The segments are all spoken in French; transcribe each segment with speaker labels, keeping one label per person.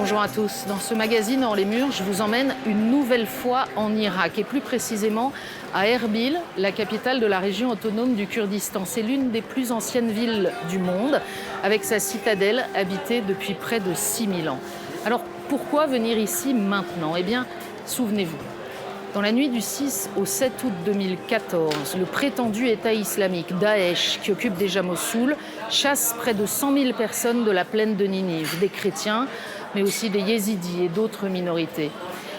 Speaker 1: Bonjour à tous. Dans ce magazine Hors les murs, je vous emmène une nouvelle fois en Irak et plus précisément à Erbil, la capitale de la région autonome du Kurdistan. C'est l'une des plus anciennes villes du monde, avec sa citadelle habitée depuis près de 6000 ans. Alors pourquoi venir ici maintenant? Eh bien, souvenez-vous. Dans la nuit du 6 au 7 août 2014, le prétendu État islamique Daesh, qui occupe déjà Mossoul, chasse près de 100 000 personnes de la plaine de Ninive, des chrétiens, mais aussi des yézidis et d'autres minorités.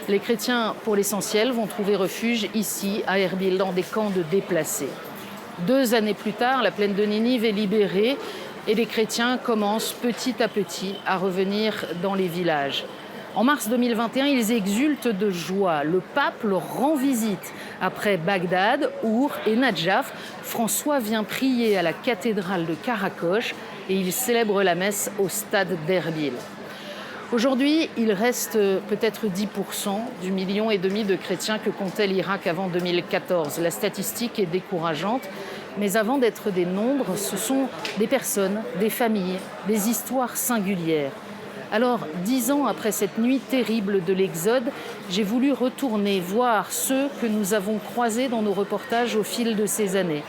Speaker 1: Les chrétiens, pour l'essentiel, vont trouver refuge ici, à Erbil, dans des camps de déplacés. 2 années plus tard, la plaine de Ninive est libérée et les chrétiens commencent petit à petit à revenir dans les villages. En mars 2021, ils exultent de joie. Le pape leur rend visite. Après Bagdad, Our et Nadjaf, François vient prier à la cathédrale de Karakosh et il célèbre la messe au stade d'Erbil. Aujourd'hui, il reste peut-être 10% du 1,5 million de chrétiens que comptait l'Irak avant 2014. La statistique est décourageante, mais avant d'être des nombres, ce sont des personnes, des familles, des histoires singulières. Alors, 10 ans après cette nuit terrible de l'Exode, j'ai voulu retourner voir ceux que nous avons croisés dans nos reportages au fil de ces années.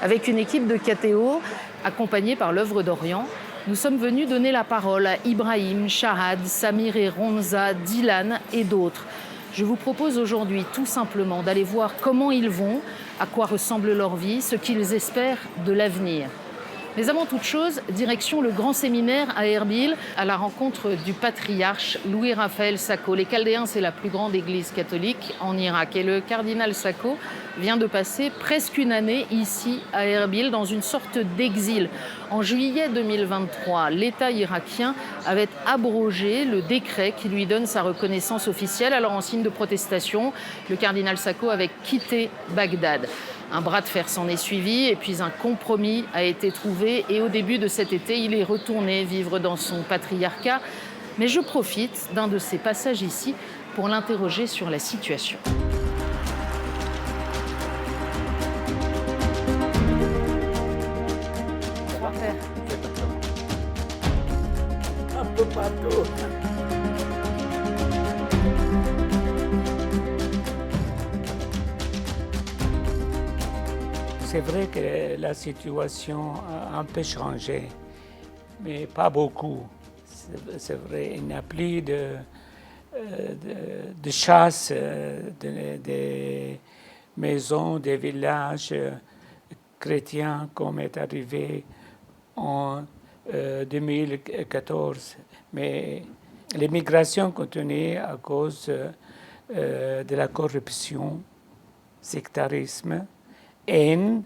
Speaker 1: Avec une équipe de KTO, accompagnée par l'œuvre d'Orient, nous sommes venus donner la parole à Ibrahim, Shahad, Samir et Ronza, Dylan et d'autres. Je vous propose aujourd'hui tout simplement d'aller voir comment ils vont, à quoi ressemble leur vie, ce qu'ils espèrent de l'avenir. Mais avant toute chose, direction le grand séminaire à Erbil, à la rencontre du patriarche Louis-Raphaël Sako. Les Chaldéens, c'est la plus grande église catholique en Irak. Et le cardinal Sako vient de passer presque une année ici à Erbil, dans une sorte d'exil. En juillet 2023, l'État irakien avait abrogé le décret qui lui donne sa reconnaissance officielle. Alors, en signe de protestation, le cardinal Sako avait quitté Bagdad. Un bras de fer s'en est suivi et puis un compromis a été trouvé. Et au début de cet été, il est retourné vivre dans son patriarcat. Mais je profite d'un de ses passages ici pour l'interroger sur la situation.
Speaker 2: Un peu partout. C'est vrai que la situation a un peu changé, mais pas beaucoup. C'est vrai, il n'y a plus de chasse, des maisons, des villages chrétiens comme est arrivé en 2014. Mais l'immigration continue à cause de la corruption, sectarisme, haine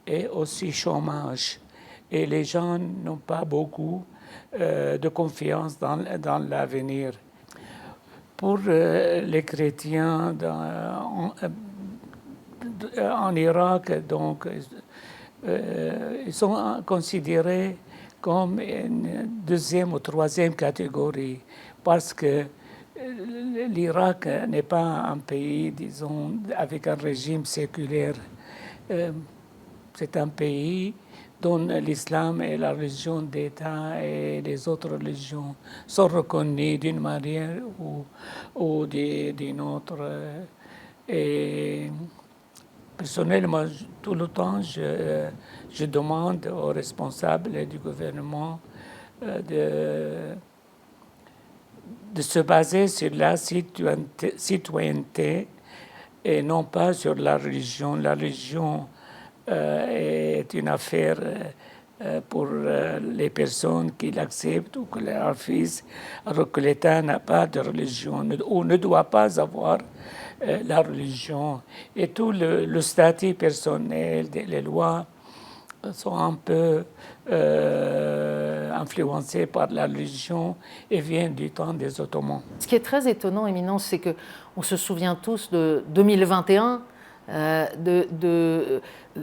Speaker 2: et aussi chômage. Et les gens n'ont pas beaucoup de confiance dans l'avenir. Pour les chrétiens en Irak, donc, ils sont considérés comme une deuxième ou troisième catégorie parce que l'Irak n'est pas un pays, disons, avec un régime séculaire. C'est un pays dont l'islam est la religion d'État et les autres religions sont reconnues d'une manière ou d'une autre. Et personnellement, tout le temps, je demande aux responsables du gouvernement de se baser sur la citoyenneté et non pas sur la religion. La religion est une affaire pour les personnes qui l'acceptent ou qui la refusent, alors que l'État n'a pas de religion ou ne doit pas avoir la religion. Et tout le statut personnel, les lois sont un peu influencées par la religion et viennent du temps des Ottomans.
Speaker 1: Ce qui est très étonnant, Éminence, c'est qu'on se souvient tous de 2021,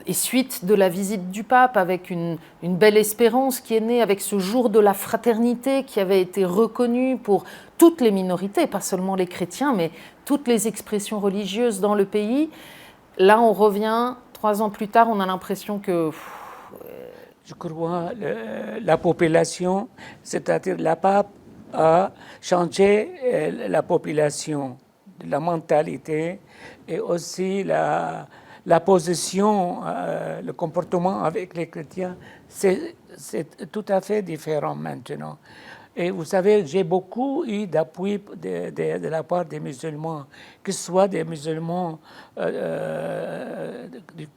Speaker 1: et suite de la visite du pape avec une belle espérance qui est née avec ce jour de la fraternité qui avait été reconnu pour toutes les minorités, pas seulement les chrétiens, mais toutes les expressions religieuses dans le pays. Là, on revient, 3 ans plus tard, on a l'impression que...
Speaker 2: Je crois la population, c'est-à-dire le pape, à changer la population, la mentalité et aussi la position, le comportement avec les chrétiens. C'est tout à fait différent maintenant. Et vous savez, j'ai beaucoup eu d'appui de la part des musulmans, que ce soit des musulmans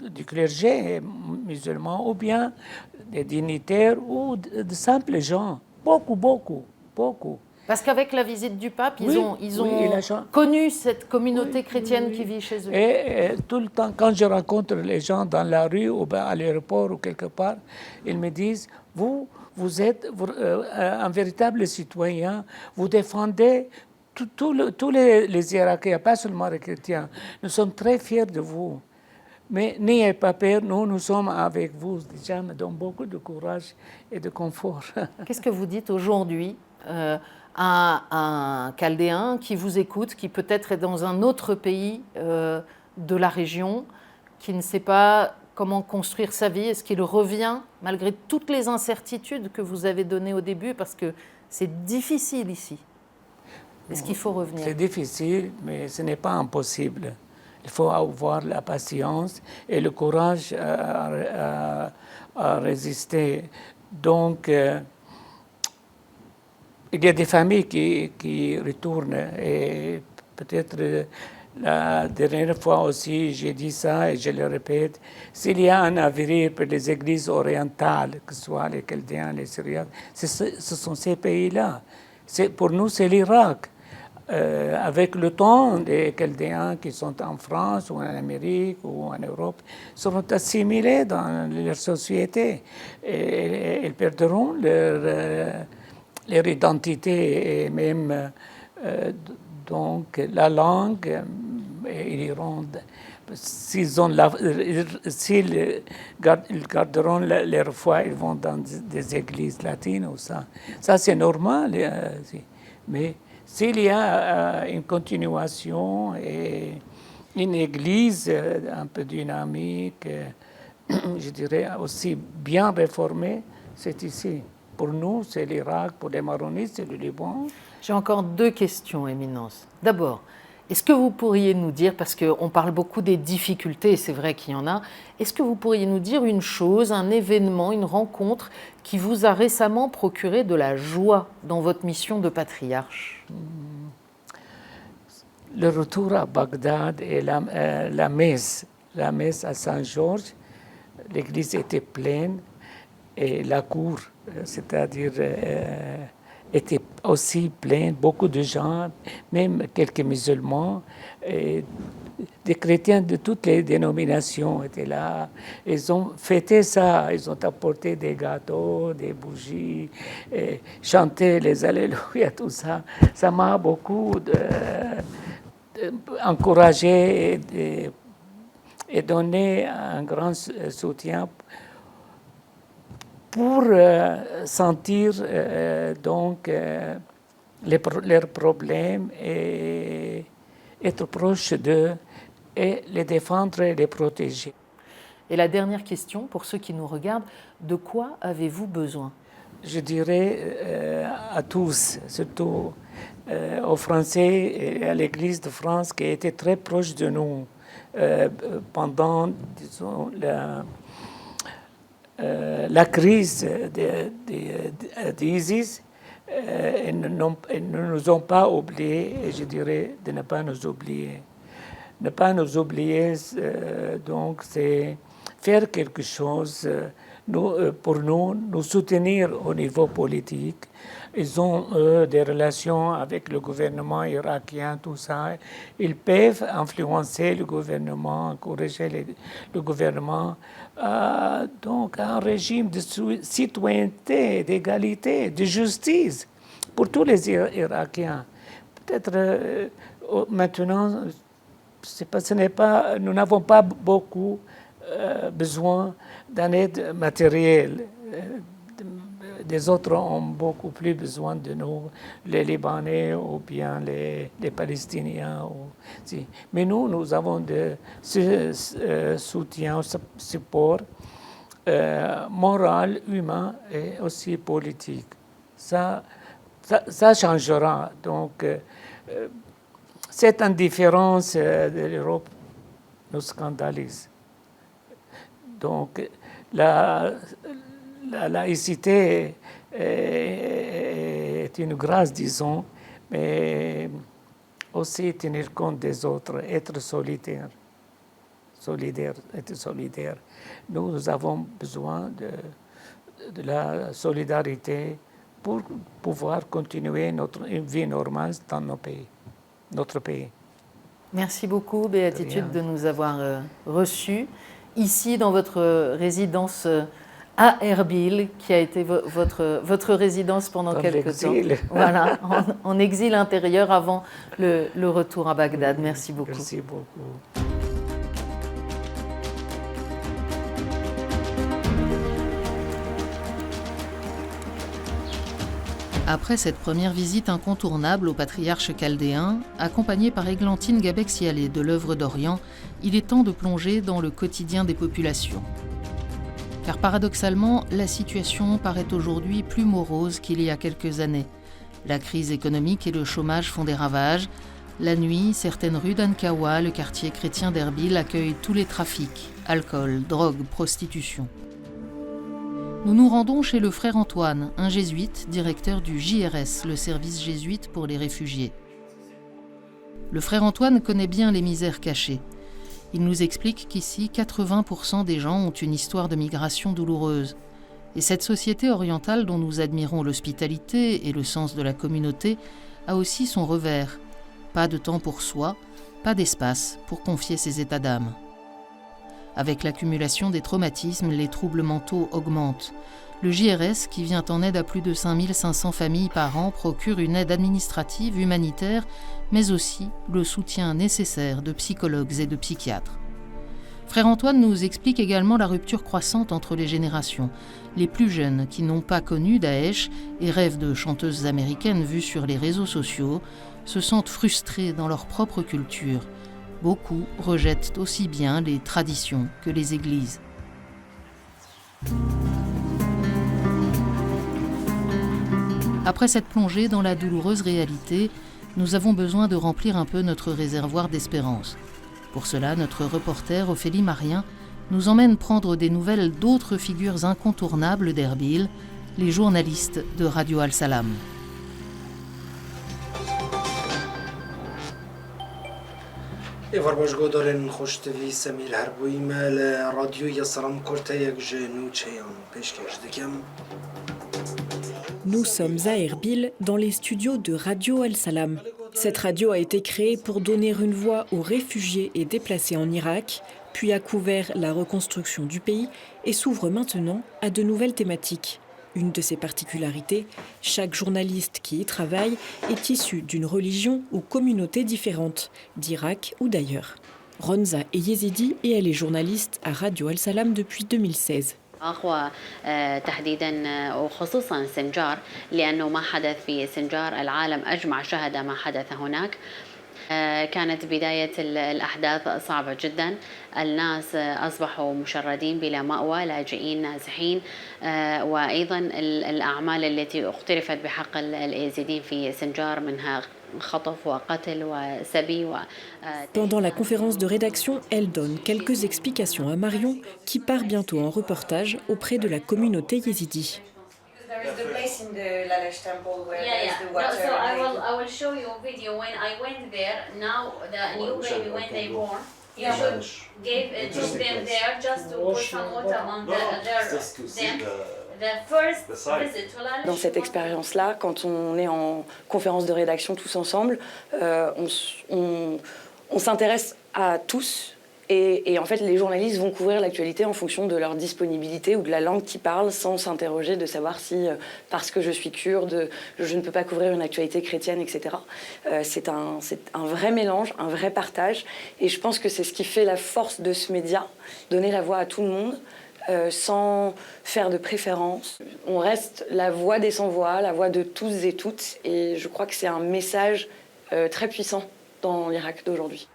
Speaker 2: du clergé musulman, ou bien des dignitaires, ou de simples gens. Beaucoup, beaucoup, beaucoup.
Speaker 1: Parce qu'avec la visite du pape, ils ont connu cette communauté chrétienne qui vit chez eux.
Speaker 2: Et tout le temps, quand je rencontre les gens dans la rue ou à l'aéroport ou quelque part, ils me disent, vous êtes un véritable citoyen, vous défendez tous les Irakiens, pas seulement les chrétiens. Nous sommes très fiers de vous. Mais n'ayez pas peur, nous sommes avec vous. Déjà, me donne beaucoup de courage et de confort.
Speaker 1: Qu'est-ce que vous dites aujourd'hui à un Chaldéen qui vous écoute, qui peut-être est dans un autre pays de la région, qui ne sait pas comment construire sa vie? Est-ce qu'il revient malgré toutes les incertitudes que vous avez données au début? Parce que c'est difficile ici. Est-ce qu'il faut revenir?
Speaker 2: C'est difficile, mais ce n'est pas impossible. Il faut avoir la patience et le courage à résister. Donc, il y a des familles qui retournent et peut-être la dernière fois aussi j'ai dit ça et je le répète, s'il y a un avenir pour les églises orientales, que ce soit les Chaldéens, les Syriaques, ce sont ces pays-là. Pour nous, c'est l'Irak. Avec le temps, les Chaldéens qui sont en France ou en Amérique ou en Europe seront assimilés dans leur société et ils perdront leur identité et même donc la langue. Ils iront, s'ils garderont leur foi, ils vont dans des églises latines ou ça. Ça, c'est normal. Mais s'il y a une continuation et une église un peu dynamique, je dirais aussi bien réformée, c'est ici. Pour nous, c'est l'Irak, pour les maronites, c'est le Liban.
Speaker 1: J'ai encore deux questions, Éminence. D'abord, est-ce que vous pourriez nous dire, parce qu'on parle beaucoup des difficultés, c'est vrai qu'il y en a, est-ce que vous pourriez nous dire une chose, un événement, une rencontre qui vous a récemment procuré de la joie dans votre mission de patriarche?
Speaker 2: Le retour à Bagdad et la messe à Saint-Georges, l'église était pleine et la cour, c'est-à-dire était aussi pleine, beaucoup de gens, même quelques musulmans, et des chrétiens de toutes les dénominations étaient là. Ils ont fêté ça, ils ont apporté des gâteaux, des bougies, et chanté les Alléluia, tout ça. Ça m'a beaucoup encouragé et donné un grand soutien pour sentir donc leurs problèmes et être proche d'eux et les défendre et les protéger.
Speaker 1: Et la dernière question, pour ceux qui nous regardent, de quoi avez-vous besoin?
Speaker 2: Je dirais à tous, surtout aux Français et à l'Église de France qui a été très proche de nous pendant, disons, la crise d'ISIS. Ils ne nous ont pas oubliés et je dirais de ne pas nous oublier. Ne pas nous oublier, donc, c'est faire quelque chose pour nous soutenir au niveau politique. Ils ont des relations avec le gouvernement irakien, tout ça. Ils peuvent influencer le gouvernement, corriger le gouvernement. Donc, un régime de citoyenneté, d'égalité, de justice pour tous les Irakiens. Peut-être maintenant, nous n'avons pas beaucoup besoin d'une aide matérielle. Des autres ont beaucoup plus besoin de nous, les Libanais ou bien les Palestiniens. Mais nous avons de ce soutien, ce support moral, humain et aussi politique. Ça, ça changera. Donc, cette indifférence de l'Europe nous scandalise. Donc, la laïcité est une grâce, disons, mais aussi tenir compte des autres, être solidaire, être solidaire. Nous avons besoin de la solidarité pour pouvoir continuer notre vie normale dans notre pays.
Speaker 1: Merci beaucoup, Béatitude, de nous avoir reçus ici dans votre résidence à Erbil, qui a été votre résidence pendant quelques temps. Voilà, en exil intérieur avant le retour à Bagdad. Merci beaucoup.
Speaker 2: Merci beaucoup.
Speaker 1: Après cette première visite incontournable au patriarche chaldéen, accompagné par Églantine Gabexialé de l'œuvre d'Orient, il est temps de plonger dans le quotidien des populations. Car paradoxalement, la situation paraît aujourd'hui plus morose qu'il y a quelques années. La crise économique et le chômage font des ravages. La nuit, certaines rues d'Ankawa, le quartier chrétien d'Erbil, accueillent tous les trafics, alcool, drogue, prostitution. Nous nous rendons chez le frère Antoine, un jésuite, directeur du JRS, le service jésuite pour les réfugiés. Le frère Antoine connaît bien les misères cachées. Il nous explique qu'ici, 80% des gens ont une histoire de migration douloureuse. Et cette société orientale dont nous admirons l'hospitalité et le sens de la communauté a aussi son revers. Pas de temps pour soi, pas d'espace pour confier ses états d'âme. Avec l'accumulation des traumatismes, les troubles mentaux augmentent. Le JRS, qui vient en aide à plus de 5500 familles par an, procure une aide administrative, humanitaire, mais aussi le soutien nécessaire de psychologues et de psychiatres. Frère Antoine nous explique également la rupture croissante entre les générations. Les plus jeunes, qui n'ont pas connu Daesh et rêvent de chanteuses américaines vues sur les réseaux sociaux, se sentent frustrés dans leur propre culture. Beaucoup rejettent aussi bien les traditions que les églises. Après cette plongée dans la douloureuse réalité, nous avons besoin de remplir un peu notre réservoir d'espérance. Pour cela, notre reporter Ophélie Marien nous emmène prendre des nouvelles d'autres figures incontournables d'Erbil, les journalistes de Radio Al-Salam.
Speaker 3: Varbaş godarın hoştevi Semir Herboy mal radyoya salam kortayek jenu çayan peşkeş dikem.
Speaker 4: Nous sommes à Erbil, dans les studios de Radio Al-Salam. Cette radio a été créée pour donner une voix aux réfugiés et déplacés en Irak, puis a couvert la reconstruction du pays et s'ouvre maintenant à de nouvelles thématiques. Une de ses particularités, chaque journaliste qui y travaille est issu d'une religion ou communauté différente, d'Irak ou d'ailleurs. Ronza est yézidi et elle est journaliste à Radio Al-Salam depuis 2016.
Speaker 5: أخوة تحديدا وخصوصا سنجار لأنه ما حدث في سنجار العالم أجمع شهد ما حدث هناك. كانت بداية الأحداث صعبة جدا. الناس أصبحوا مشردين بلا مأوى لاجئين نازحين وأيضا الأعمال التي اقترفت بحق اليزيديين في سنجار منها خطف وقتل وسبي.
Speaker 4: Pendant la conférence de rédaction, elle donne quelques explications à Marion qui part bientôt en reportage auprès de la communauté yézidi.
Speaker 6: There is the place in the Lalesh temple where there's the water.
Speaker 5: No, so I will show you a video when I went there. Now the new baby when they born, you should took them there just to put some water on them.
Speaker 6: Dans cette expérience-là, quand on est en conférence de rédaction tous ensemble, on s'intéresse à tous. Et en fait, les journalistes vont couvrir l'actualité en fonction de leur disponibilité ou de la langue qu'ils parlent, sans s'interroger de savoir si, parce que je suis kurde, je ne peux pas couvrir une actualité chrétienne, etc. C'est un vrai mélange, un vrai partage. Et je pense que c'est ce qui fait la force de ce média, donner la voix à tout le monde, sans faire de préférence. On reste la voix des sans-voix, la voix de tous et toutes. Et je crois que c'est un message très puissant dans l'Irak d'aujourd'hui.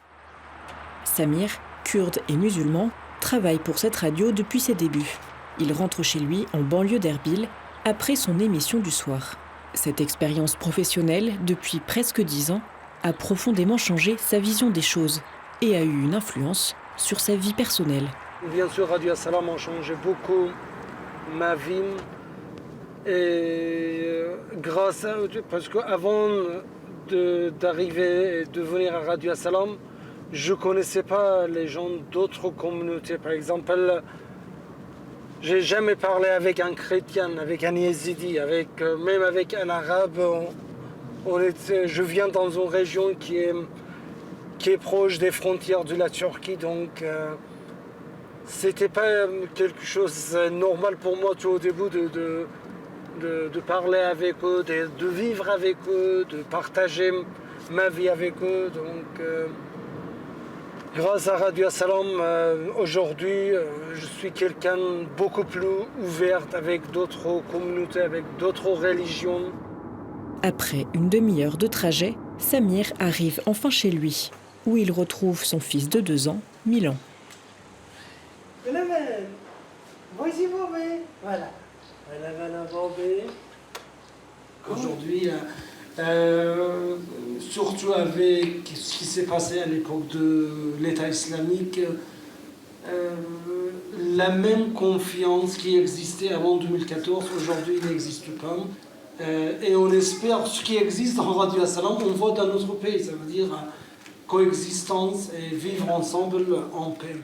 Speaker 4: Samir, kurde et musulman, travaille pour cette radio depuis ses débuts. Il rentre chez lui en banlieue d'Erbil après son émission du soir. Cette expérience professionnelle, depuis presque 10 ans, a profondément changé sa vision des choses et a eu une influence sur sa vie personnelle.
Speaker 3: Bien sûr, Radio Assalam a changé beaucoup ma vie. Et grâce à... Parce qu'avant d'arriver et de venir à Radio Assalam, je ne connaissais pas les gens d'autres communautés. Par exemple, j'ai jamais parlé avec un chrétien, avec un yézidi, même avec un arabe. Je viens dans une région qui est proche des frontières de la Turquie, donc c'était pas quelque chose de normal pour moi tout au début de parler avec eux, de vivre avec eux, de partager ma vie avec eux. Donc, grâce à Radio Assalam, aujourd'hui, je suis quelqu'un beaucoup plus ouvert avec d'autres communautés, avec d'autres religions.
Speaker 4: Après une demi-heure de trajet, Samir arrive enfin chez lui, où il retrouve son fils de 2 ans, Milan.
Speaker 3: Voilà. Aujourd'hui, surtout avec ce qui s'est passé à l'époque de l'État islamique, la même confiance qui existait avant 2014, aujourd'hui il n'existe pas. Et on espère ce qui existe dans Radio Assalam, on voit dans notre pays, ça veut dire coexistence et vivre ensemble en paix.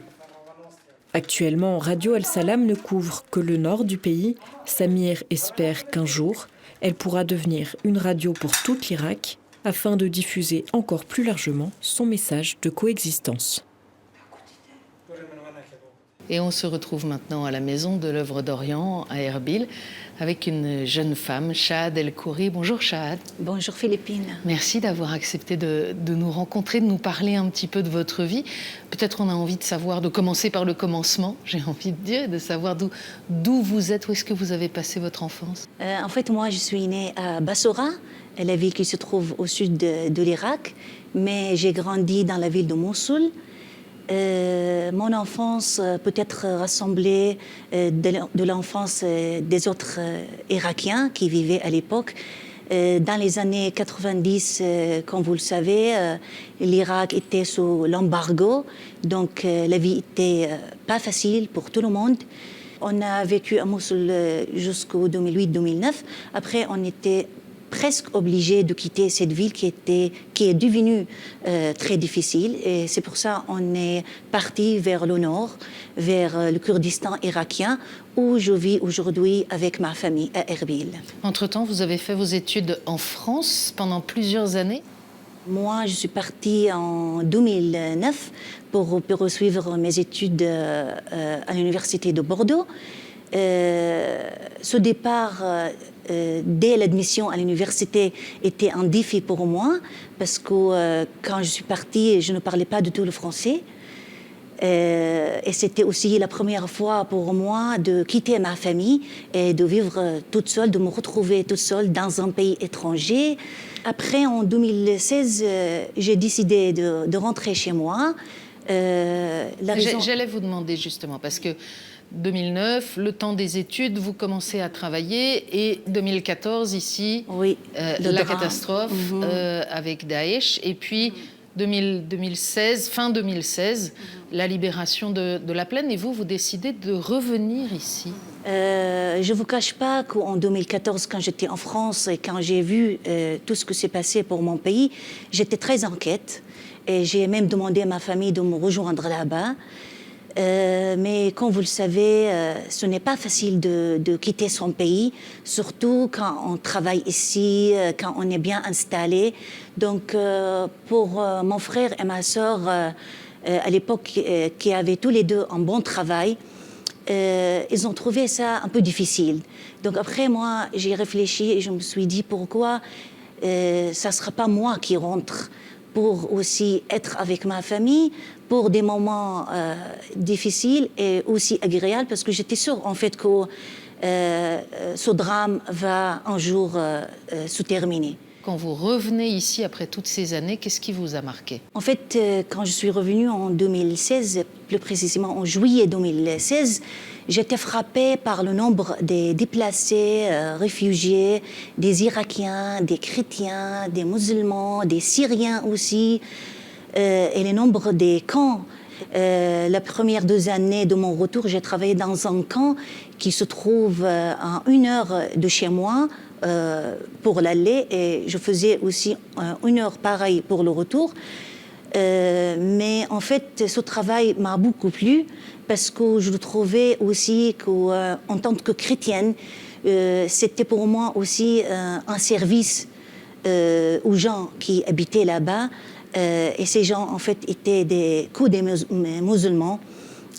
Speaker 4: Actuellement, Radio Al-Salam ne couvre que le nord du pays. Samir espère qu'un jour, elle pourra devenir une radio pour tout l'Irak afin de diffuser encore plus largement son message de coexistence.
Speaker 1: Et on se retrouve maintenant à la Maison de l'Œuvre d'Orient à Erbil avec une jeune femme, Shahad El-Khoury. Bonjour Shahad.
Speaker 7: Bonjour Philippine.
Speaker 1: Merci d'avoir accepté de nous rencontrer, de nous parler un petit peu de votre vie. Peut-être on a envie de savoir, de commencer par le commencement, j'ai envie de dire, de savoir d'où vous êtes, où est-ce que vous avez passé votre enfance.
Speaker 7: En fait, moi, je suis née à Bassora, la ville qui se trouve au sud de l'Irak, mais j'ai grandi dans la ville de Mossoul. Mon enfance peut être rassemblée de l'enfance des autres Irakiens qui vivaient à l'époque. Dans les années 90, comme vous le savez, l'Irak était sous l'embargo, donc la vie n'était pas facile pour tout le monde. On a vécu à Mossoul jusqu'au 2008-2009. Après, on était presque obligé de quitter cette ville qui est devenue très difficile. Et c'est pour ça qu'on est parti vers le nord, vers le Kurdistan irakien, où je vis aujourd'hui avec ma famille à Erbil.
Speaker 1: Entre-temps, vous avez fait vos études en France pendant plusieurs années.
Speaker 7: Moi, je suis partie en 2009 pour poursuivre mes études à l'université de Bordeaux. Ce départ, dès l'admission à l'université, était un défi pour moi parce que quand je suis partie, je ne parlais pas du tout le français. Et c'était aussi la première fois pour moi de quitter ma famille et de vivre toute seule, de me retrouver toute seule dans un pays étranger. Après, en 2016, j'ai décidé de rentrer chez moi.
Speaker 1: J'allais vous demander justement, parce que 2009, le temps des études, vous commencez à travailler et 2014 ici,
Speaker 7: oui,
Speaker 1: la catastrophe avec Daesh et puis 2016, fin 2016, la libération de la plaine et vous décidez de revenir ici.
Speaker 7: Je ne vous cache pas qu'en 2014, quand j'étais en France et quand j'ai vu tout ce qui s'est passé pour mon pays, j'étais très inquiète et j'ai même demandé à ma famille de me rejoindre là-bas. Mais comme vous le savez, ce n'est pas facile de quitter son pays, surtout quand on travaille ici, quand on est bien installé. Donc, pour mon frère et ma sœur, à l'époque, qui avaient tous les deux un bon travail, ils ont trouvé ça un peu difficile. Donc après, moi, j'ai réfléchi et je me suis dit pourquoi ça ne sera pas moi qui rentre pour aussi être avec ma famille, pour des moments difficiles et aussi agréables, parce que j'étais sûre, en fait, que ce drame va un jour se terminer.
Speaker 1: Quand vous revenez ici après toutes ces années, qu'est-ce qui vous a marqué?
Speaker 7: En fait, quand je suis revenue en 2016, plus précisément en juillet 2016, j'étais frappée par le nombre des déplacés, réfugiés, des Irakiens, des chrétiens, des musulmans, des Syriens aussi, et le nombre des camps. La première 2 années de mon retour, j'ai travaillé dans un camp qui se trouve à 1 heure de chez moi pour l'aller, et je faisais aussi 1 heure pareil pour le retour. Mais en fait, ce travail m'a beaucoup plu parce que je trouvais aussi qu'en tant que chrétienne, c'était pour moi aussi un service aux gens qui habitaient là-bas. Et ces gens, en fait, étaient des musulmans.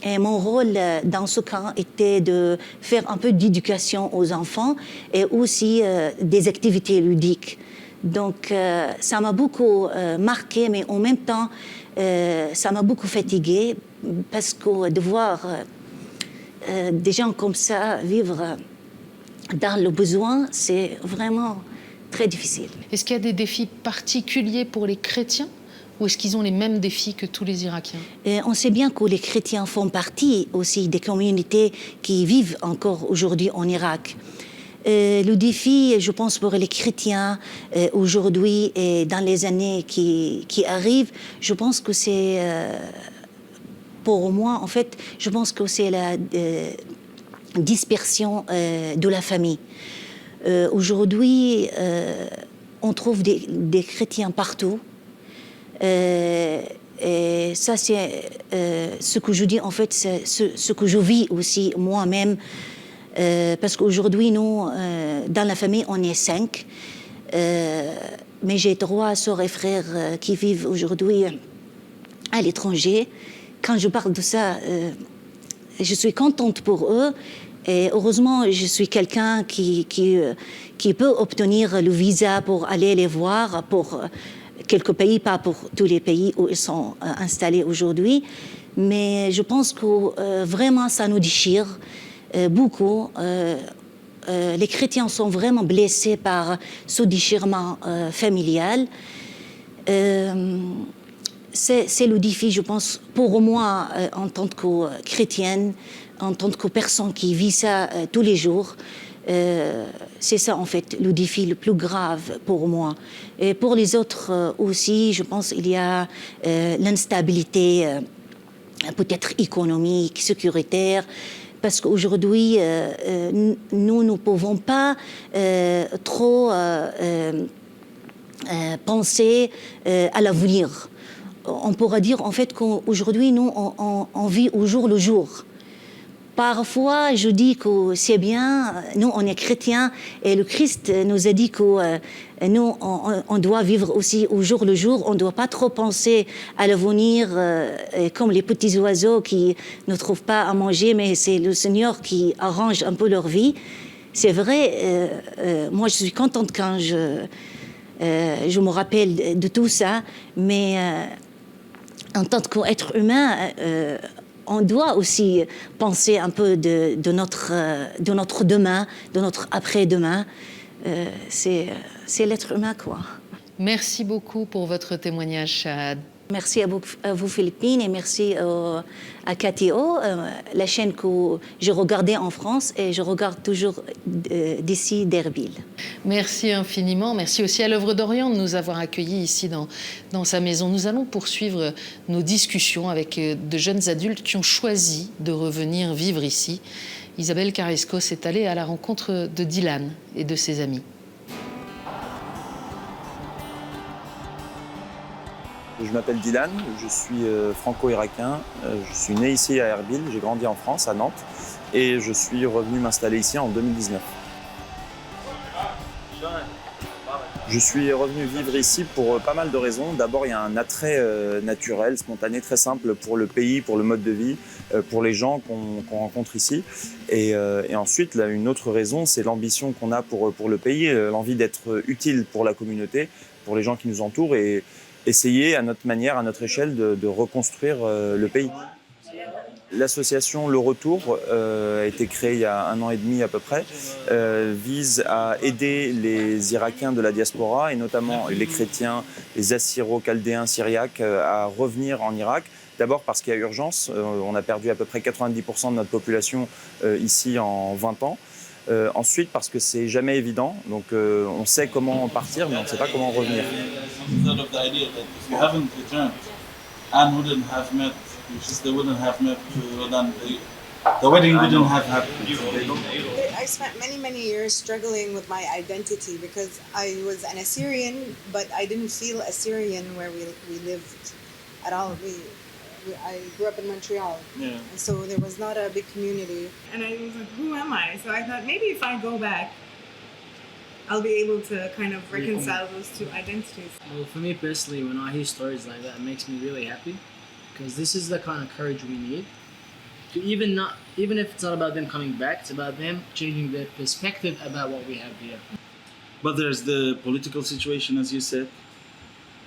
Speaker 7: Et mon rôle dans ce camp était de faire un peu d'éducation aux enfants et aussi des activités ludiques. Donc, ça m'a beaucoup marqué, mais en même temps, ça m'a beaucoup fatiguée parce que de voir des gens comme ça vivre dans le besoin, c'est vraiment très difficile.
Speaker 1: Est-ce qu'il y a des défis particuliers pour les chrétiens? Ou est-ce qu'ils ont les mêmes défis que tous les Irakiens?
Speaker 7: On sait bien que les chrétiens font partie aussi des communautés qui vivent encore aujourd'hui en Irak. Le défi, je pense, pour les chrétiens aujourd'hui et dans les années qui arrivent, je pense que c'est, pour moi, en fait, je pense que c'est la dispersion de la famille. Aujourd'hui, on trouve des chrétiens partout. Et ça, c'est ce que je dis, en fait, c'est ce que je vis aussi moi-même. Parce qu'aujourd'hui, nous, dans la famille, on est 5. Mais j'ai 3 sœurs et frères qui vivent aujourd'hui à l'étranger. Quand je parle de ça, je suis contente pour eux. Et heureusement, je suis quelqu'un qui peut obtenir le visa pour aller les voir, pour quelques pays, pas pour tous les pays où ils sont installés aujourd'hui. Mais je pense que vraiment, ça nous déchire beaucoup. Les chrétiens sont vraiment blessés par ce déchirement familial. C'est le défi, je pense, pour moi, en tant que chrétienne, en tant que personne qui vit ça tous les jours. C'est ça, en fait, le défi le plus grave pour moi. Et pour les autres aussi, je pense qu'il y a l'instabilité, peut-être économique, sécuritaire, parce qu'aujourd'hui, nous ne pouvons pas trop penser à l'avenir. On pourra dire, en fait, qu'aujourd'hui, nous, on vit au jour le jour. Parfois, je dis que c'est bien, nous, on est chrétiens, et le Christ nous a dit que nous, on doit vivre aussi au jour le jour, on ne doit pas trop penser à l'avenir comme les petits oiseaux qui ne trouvent pas à manger, mais c'est le Seigneur qui arrange un peu leur vie. C'est vrai, moi, je suis contente quand je me rappelle de tout ça, mais en tant qu'être humain, on doit aussi penser un peu de notre demain, de notre après-demain. C'est l'être humain, quoi.
Speaker 1: Merci beaucoup pour votre témoignage, Shahad.
Speaker 7: Merci à vous Philippines, et merci à KTO, la chaîne que je regardais en France et je regarde toujours d'ici d'Erbil.
Speaker 1: Merci infiniment. Merci aussi à l'Œuvre d'Orient de nous avoir accueillis ici dans sa maison. Nous allons poursuivre nos discussions avec de jeunes adultes qui ont choisi de revenir vivre ici. Isabelle Caresco s'est allée à la rencontre de Dylan et de ses amis.
Speaker 8: Je m'appelle Dylan, je suis franco-irakien, je suis né ici à Erbil, j'ai grandi en France, à Nantes, et je suis revenu m'installer ici en 2019. Je suis revenu vivre ici pour pas mal de raisons. D'abord, il y a un attrait naturel, spontané, très simple pour le pays, pour le mode de vie, pour les gens qu'on rencontre ici. Et ensuite, là, une autre raison, c'est l'ambition qu'on a pour le pays, l'envie d'être utile pour la communauté, pour les gens qui nous entourent, et essayer à notre manière, à notre échelle, de reconstruire le pays. L'association Le Retour a été créée il y a 1 an et demi à peu près, vise à aider les Irakiens de la diaspora et notamment les chrétiens, les Assyro-Chaldéens, Syriaques à revenir en Irak. D'abord parce qu'il y a urgence, on a perdu à peu près 90% de notre population ici en 20 ans. Ensuite parce que c'est jamais évident, donc on sait comment partir mais on ne sait pas comment revenir.
Speaker 9: They wouldn't have met, the wedding wouldn't have happened.
Speaker 10: I spent many years struggling with my identity because I was an Assyrian, but I didn't feel Assyrian where we lived at all. I grew up in Montreal, and so there was not a big community.
Speaker 11: And I was like, who am I? So I thought maybe if I go back, I'll be able to kind of reconcile those two identities.
Speaker 12: Well, for me personally, when I hear stories like that, it makes me really happy. Because this is the kind of courage we need to even if it's not about them coming back, it's about them changing their perspective about what we have here.
Speaker 9: But there's the political situation, as you said,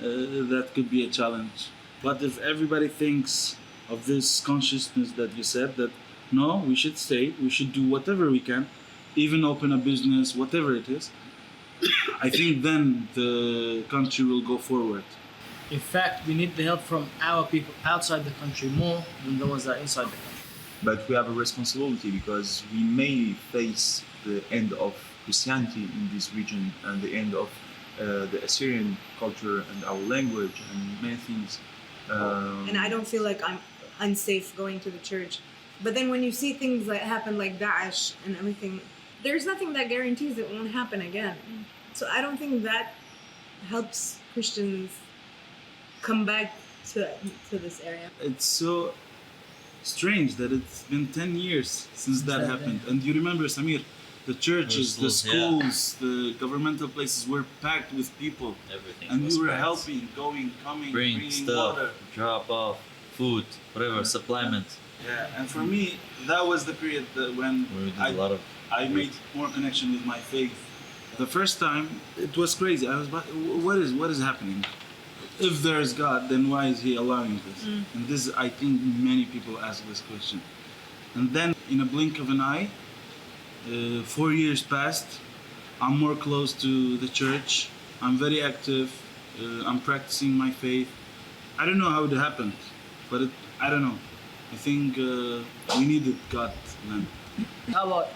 Speaker 9: that could be a challenge. But if everybody thinks of this consciousness that you said, that no, we should stay, we should do whatever we can, even open a business, whatever it is, I think then the country will go forward.
Speaker 12: In fact, we need the help from our people outside the country more than the ones that are inside the country.
Speaker 13: But we have a responsibility because we may face the end of Christianity in this region and the end of the Assyrian culture and our language and many things.
Speaker 11: And I don't feel like I'm unsafe going to the church. But then when you see things that happen like Daesh and everything, there's nothing that guarantees it won't happen again. So I don't think that helps Christians come back to this area.
Speaker 9: It's so strange that it's been 10 years since that happened. And you remember, Samir, the churches, the schools, the governmental places were packed with people.
Speaker 14: Everything.
Speaker 9: And we were
Speaker 14: packed.
Speaker 9: helping, going, coming,
Speaker 14: bringing
Speaker 9: bringing
Speaker 14: stuff,
Speaker 9: water.
Speaker 14: drop off, food, whatever, supplement.
Speaker 9: Yeah, and for me, that was the period that when I made more connection with my faith. The first time, it was crazy. I was, what is happening? If there is God, then why is He allowing this? And this, I think, many people ask this question. And then, in a blink of an eye, 4 years passed. I'm more close to the church. I'm very active. I'm practicing my faith. I don't know how it happened, but I don't know. I think we needed God then.
Speaker 12: How about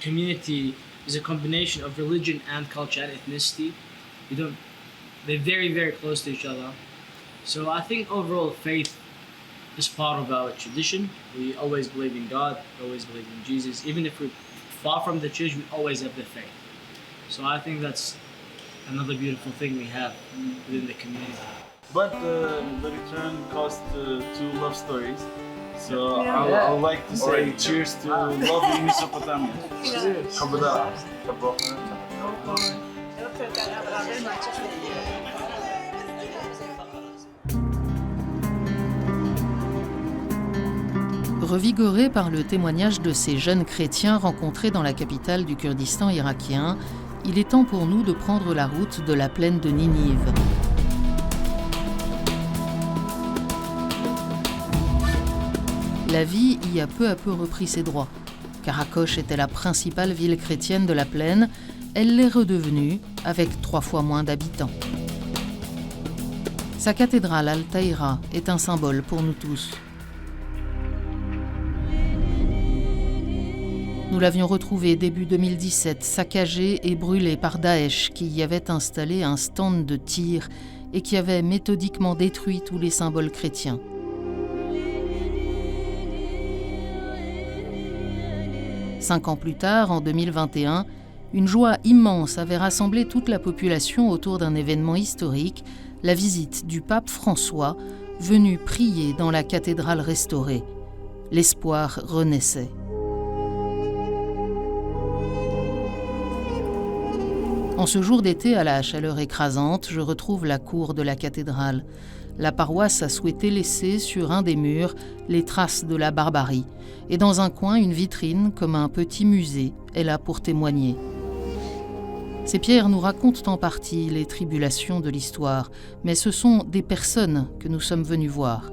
Speaker 12: community is a combination of religion and culture and ethnicity? They're very, very close to each other. So I think overall faith is part of our tradition. We always believe in God, always believe in Jesus. Even if we're far from the church, we always have the faith. So I think that's another beautiful thing we have within the community.
Speaker 9: But the return caused 2 love stories. So I would like to say cheers to lovely Mesopotamia. Cheers.
Speaker 1: Revigoré par le témoignage de ces jeunes chrétiens rencontrés dans la capitale du Kurdistan irakien, il est temps pour nous de prendre la route de la plaine de Ninive. La vie y a peu à peu repris ses droits. Karakosh était la principale ville chrétienne de la plaine. Elle l'est redevenue avec 3 fois moins d'habitants. Sa cathédrale Al-Tahira est un symbole pour nous tous. Nous l'avions retrouvée début 2017, saccagée et brûlée par Daesh qui y avait installé un stand de tir et qui avait méthodiquement détruit tous les symboles chrétiens. Cinq ans plus tard, en 2021, une joie immense avait rassemblé toute la population autour d'un événement historique, la visite du pape François, venu prier dans la cathédrale restaurée. L'espoir renaissait. En ce jour d'été à la chaleur écrasante, je retrouve la cour de la cathédrale. La paroisse a souhaité laisser sur un des murs les traces de la barbarie. Et dans un coin, une vitrine, comme un petit musée, est là pour témoigner. Ces pierres nous racontent en partie les tribulations de l'histoire, mais ce sont des personnes que nous sommes venus voir.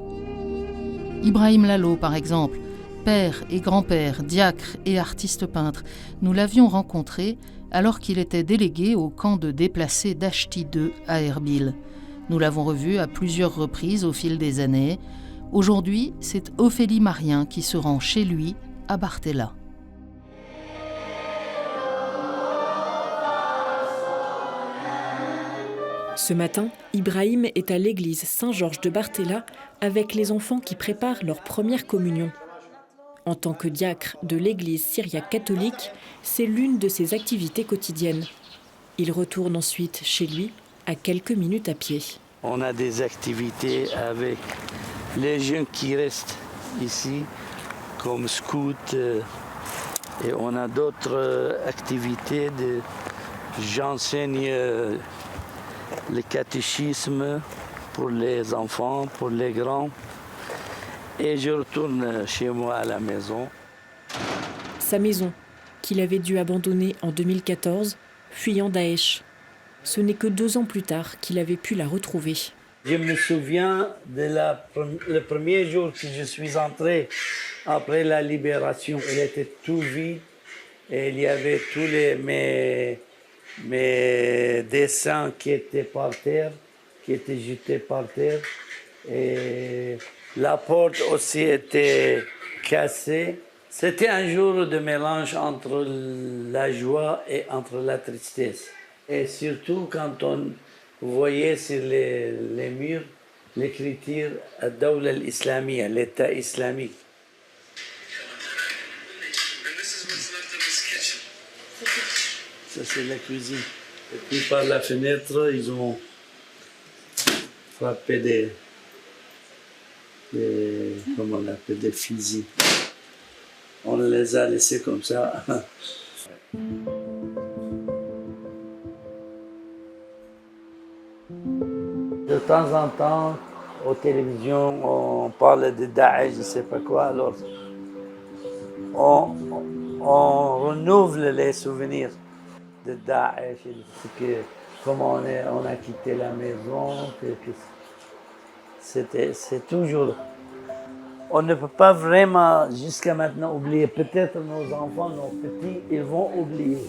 Speaker 1: Ibrahim Lalo, par exemple, père et grand-père, diacre et artiste peintre, nous l'avions rencontré alors qu'il était délégué au camp de déplacés d'Achti 2 à Erbil. Nous l'avons revu à plusieurs reprises au fil des années. Aujourd'hui, c'est Ophélie Marien qui se rend chez lui, à Bartella.
Speaker 4: Ce matin, Ibrahim est à l'église Saint-Georges de Bartella avec les enfants qui préparent leur première communion. En tant que diacre de l'église syriaque catholique, c'est l'une de ses activités quotidiennes. Il retourne ensuite chez lui, à quelques minutes à pied.
Speaker 15: On a des activités avec les jeunes qui restent ici, comme scouts, et on a d'autres activités. J'enseigne le catéchisme pour les enfants, pour les grands. Et je retourne chez moi à la maison.
Speaker 4: Sa maison, qu'il avait dû abandonner en 2014, fuyant Daesh. Ce n'est que 2 ans plus tard qu'il avait pu la retrouver.
Speaker 15: Je me souviens de le premier jour que je suis entré après la libération. Il était tout vide et il y avait tous mes dessins qui étaient par terre, qui étaient jetés par terre. Et la porte aussi était cassée. C'était un jour de mélange entre la joie et entre la tristesse. Et surtout quand on voyait sur les murs l'écriture « Ad-Dawla al-Islamiyya », l'État islamique. Ça, c'est la cuisine. Et puis par la fenêtre, ils ont frappé des comment on appelle, des fusils. On les a laissés comme ça. De temps en temps, aux télévisions, on parle de Daesh, je ne sais pas quoi, alors on renouvelle les souvenirs de Daesh, comment on a quitté la maison, c'est toujours... On ne peut pas vraiment, jusqu'à maintenant, oublier. Peut-être nos enfants, nos petits, ils vont oublier.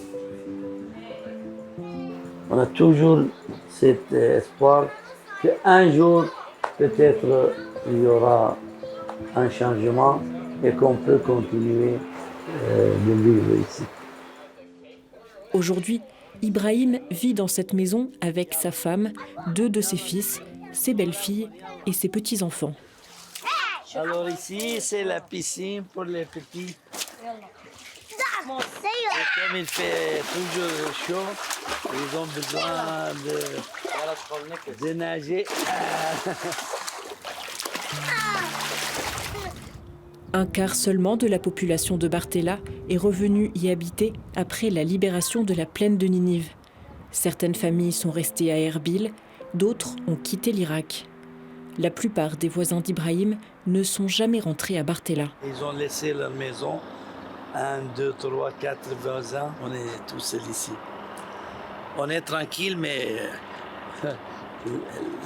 Speaker 15: On a toujours cet espoir qu'un jour, peut-être, il y aura un changement et qu'on peut continuer de vivre ici.
Speaker 4: Aujourd'hui, Ibrahim vit dans cette maison avec sa femme, 2 de ses fils, ses belles-filles et ses petits-enfants.
Speaker 15: Alors ici, c'est la piscine pour les petits. Et comme il fait toujours chaud, ils ont besoin de nager.
Speaker 4: Un quart seulement de la population de Bartella est revenue y habiter après la libération de la plaine de Ninive. Certaines familles sont restées à Erbil, d'autres ont quitté l'Irak. La plupart des voisins d'Ibrahim ne sont jamais rentrés à Bartella.
Speaker 15: Ils ont laissé leur maison. 1, 2, 3, 4 voisins, on est tous seuls ici. On est tranquille, mais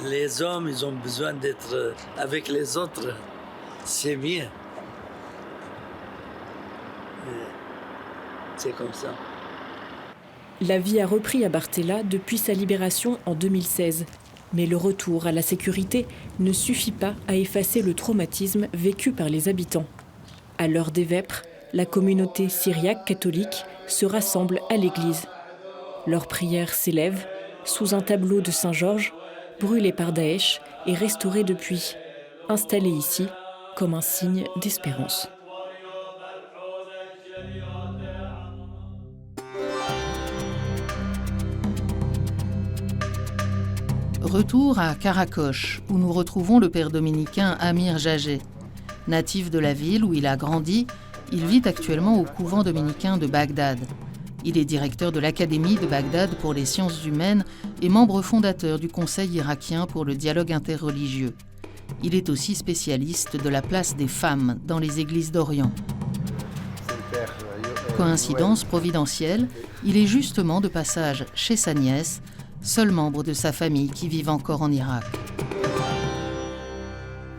Speaker 15: les hommes, ils ont besoin d'être avec les autres. C'est bien. C'est comme ça.
Speaker 4: La vie a repris à Bartella depuis sa libération en 2016. Mais le retour à la sécurité ne suffit pas à effacer le traumatisme vécu par les habitants. À l'heure des vêpres, la communauté syriaque catholique se rassemble à l'église. Leurs prières s'élèvent sous un tableau de Saint-Georges, brûlé par Daesh et restauré depuis, installé ici comme un signe d'espérance.
Speaker 1: Retour à Karakosh, où nous retrouvons le père dominicain Amir Jagé. Natif de la ville où il a grandi, il vit actuellement au couvent dominicain de Bagdad. Il est directeur de l'Académie de Bagdad pour les sciences humaines et membre fondateur du Conseil irakien pour le dialogue interreligieux. Il est aussi spécialiste de la place des femmes dans les églises d'Orient. Coïncidence providentielle, il est justement de passage chez sa nièce, seul membre de sa famille qui vit encore en Irak.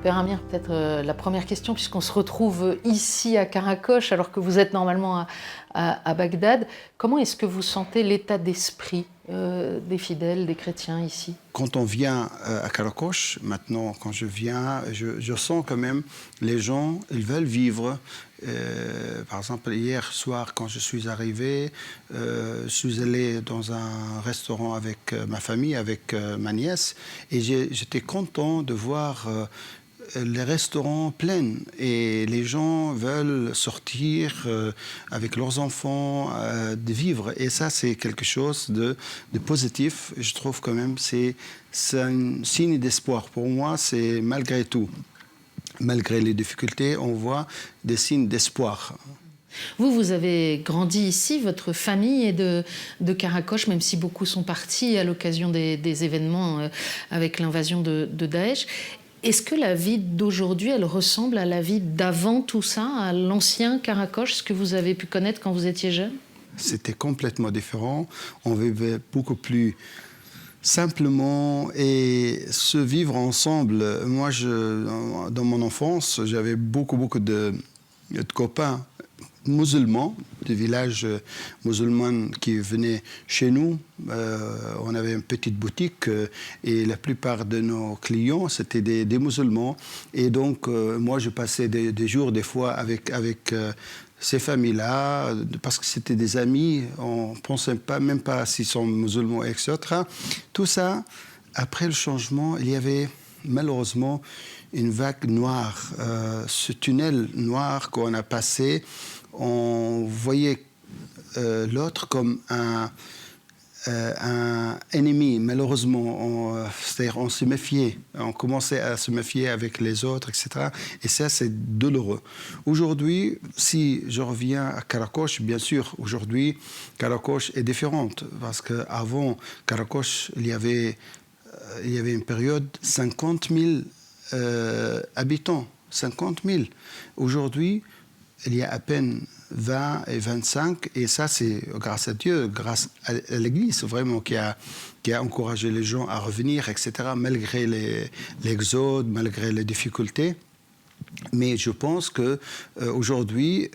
Speaker 1: Père Amir, peut-être la première question, puisqu'on se retrouve ici à Karakosh, alors que vous êtes normalement à Bagdad. Comment est-ce que vous sentez l'état d'esprit des fidèles, des chrétiens ici?
Speaker 16: Quand on vient à Karakosh, maintenant, quand je viens, je sens quand même les gens, ils veulent vivre. Par exemple, hier soir, quand je suis arrivé, je suis allé dans un restaurant avec ma famille, avec ma nièce, et j'étais content de voir les restaurants pleins et les gens veulent sortir avec leurs enfants, de vivre. Et ça, c'est quelque chose de positif. Je trouve quand même c'est un signe d'espoir. Pour moi, c'est malgré tout, malgré les difficultés, on voit des signes d'espoir.
Speaker 1: Vous avez grandi ici, votre famille est de Karakosh, même si beaucoup sont partis à l'occasion des événements avec l'invasion de Daesh. Est-ce que la vie d'aujourd'hui, elle ressemble à la vie d'avant tout ça, à l'ancien Karakosh, ce que vous avez pu connaître quand vous étiez jeune?
Speaker 16: C'était complètement différent. On vivait beaucoup plus simplement et se vivre ensemble. Moi, dans mon enfance, j'avais beaucoup de copains musulmans, des villages musulmans qui venaient chez nous. On avait une petite boutique et la plupart de nos clients, c'était des musulmans. Et donc, moi, je passais des jours, des fois, avec ces familles-là, parce que c'était des amis, on ne pensait même pas s'ils sont musulmans, etc. Tout ça, après le changement, il y avait malheureusement une vague noire. Ce tunnel noir qu'on a passé, on voyait l'autre comme un ennemi. Malheureusement, c'est-à-dire on se méfiait, on commençait à se méfier avec les autres, etc. Et ça, c'est douloureux. Aujourd'hui, si je reviens à Karakosh, bien sûr, aujourd'hui, Karakosh est différente. Parce qu'avant Karakosh, il y avait une période 50 000 habitants. 50 000. Aujourd'hui, il y a à peine 20 et 25, et ça, c'est grâce à Dieu, grâce à l'Église, vraiment, qui a encouragé les gens à revenir, etc., malgré l'exode, malgré les difficultés. Mais je pense qu'aujourd'hui,